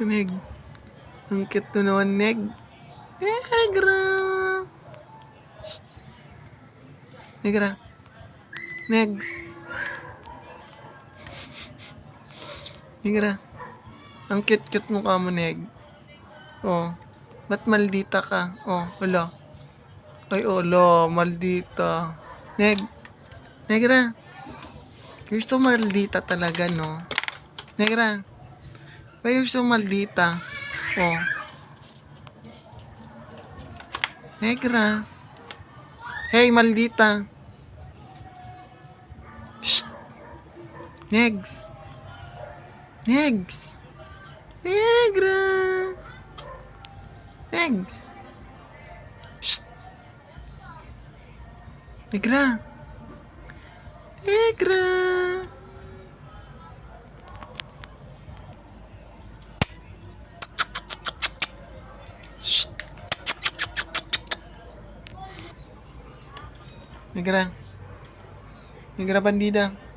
Neg. Ang cute na naman, Neg. Negra. Shh. Negra. Negs. Negra. Ang cute-cute mukha mo, Neg. Oh. Ba't maldita ka? Oh, wala. Ay, wala. Maldita. Neg. Negra. You're so maldita talaga, no? Negra. Why you're so maldita? Oh. Negra. Hey, maldita. Shh. Negs. Negs. Negra. Negs. Shh. Negra. Negra. Shh. Negra. Negra bandida.